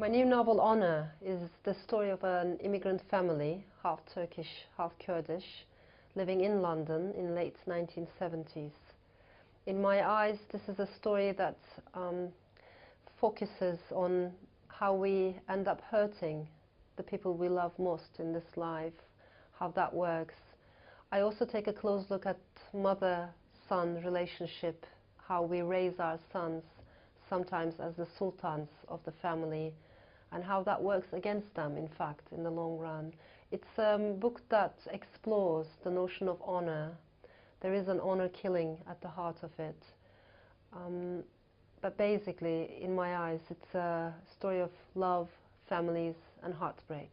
My new novel, Honor, is the story of an immigrant family, half Turkish, half Kurdish, living in London in late 1970s. In my eyes, this is a story that focuses on how we end up hurting the people we love most in this life, how that works. I also take a close look at mother-son relationship, how we raise our sons, sometimes as the sultans of the family, and how that works against them, in fact, in the long run. It's a book that explores the notion of honor. There is an honor killing at the heart of it. But basically, in my eyes, it's a story of love, families, and heartbreak.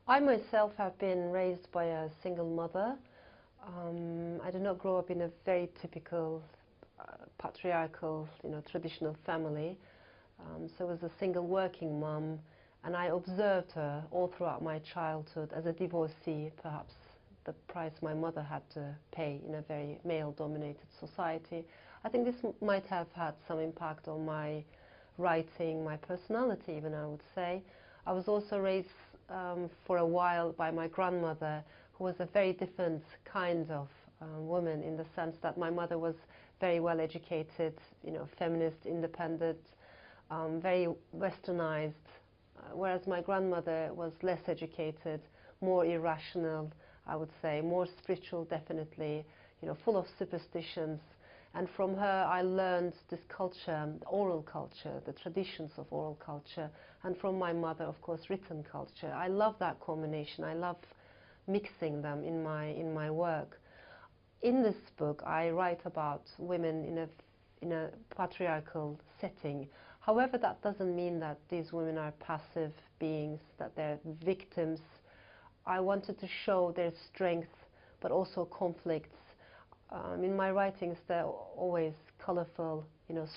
I myself have been raised by a single mother. I did not grow up in a very typical patriarchal, traditional family. So I was a single working mum, and I observed her all throughout my childhood as a divorcee, perhaps the price my mother had to pay in a very male-dominated society. I think this might have had some impact on my writing, my personality even, I would say. I was also raised for a while by my grandmother, who was a very different kind of woman, in the sense that my mother was very well educated, feminist, independent, very westernized, whereas my grandmother was less educated, more irrational, I would say, more spiritual, definitely, full of superstitions. And from her I learned this culture, oral culture, the traditions of oral culture, and from my mother, of course, written culture. I love that combination. I love mixing them in my work. In this book, I write about women in a patriarchal setting. However, that doesn't mean that these women are passive beings, that they're victims. I wanted to show their strength, but also conflicts. In my writings, they're always colorful,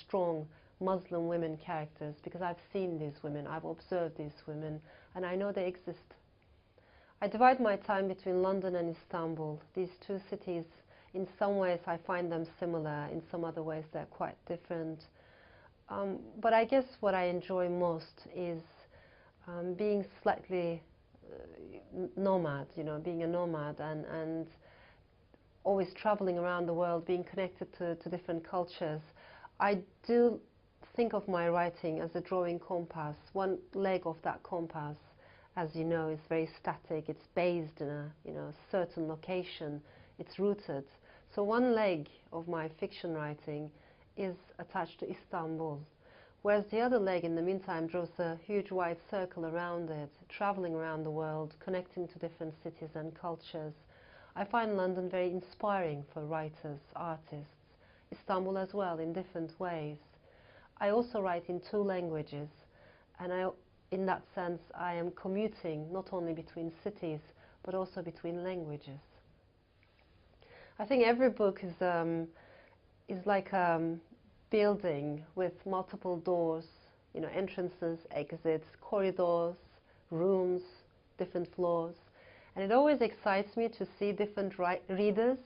strong Muslim women characters, because I've seen these women, I've observed these women, and I know they exist. I divide my time between London and Istanbul. These two cities, in some ways, I find them similar. In some other ways, they're quite different. But I guess what I enjoy most is being slightly nomad, being a nomad and always traveling around the world, being connected to different cultures. I do think of my writing as a drawing compass. One leg of that compass, as you know, is very static. It's based in a certain location. It's rooted. So one leg of my fiction writing is attached to Istanbul, whereas the other leg, in the meantime, draws a huge wide circle around it, traveling around the world, connecting to different cities and cultures. I find London very inspiring for writers, artists, Istanbul as well, in different ways. I also write in two languages, and in that sense, I am commuting not only between cities, but also between languages. I think every book is like a building with multiple doors, entrances, exits, corridors, rooms, different floors. And it always excites me to see different readers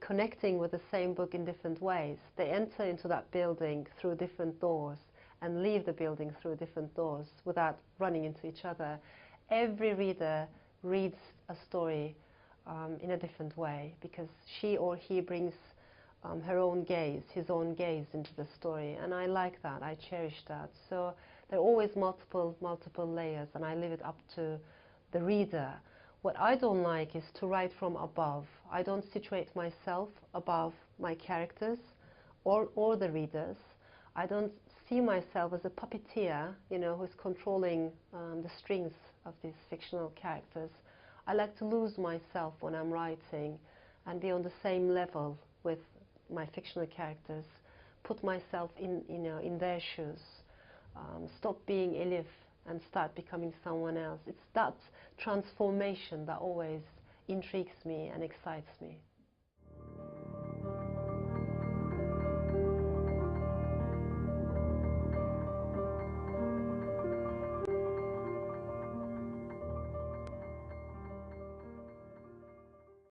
connecting with the same book in different ways. They enter into that building through different doors and leave the building through different doors without running into each other. Every reader reads a story in a different way, because she or he brings her own gaze, his own gaze into the story, and I like that, I cherish that. So there are always multiple layers, and I leave it up to the reader. What I don't like is to write from above. I don't situate myself above my characters or the readers. I don't see myself as a puppeteer, who's controlling the strings of these fictional characters. I like to lose myself when I'm writing and be on the same level with my fictional characters, put myself in their shoes, stop being Elif and start becoming someone else. It's that transformation that always intrigues me and excites me.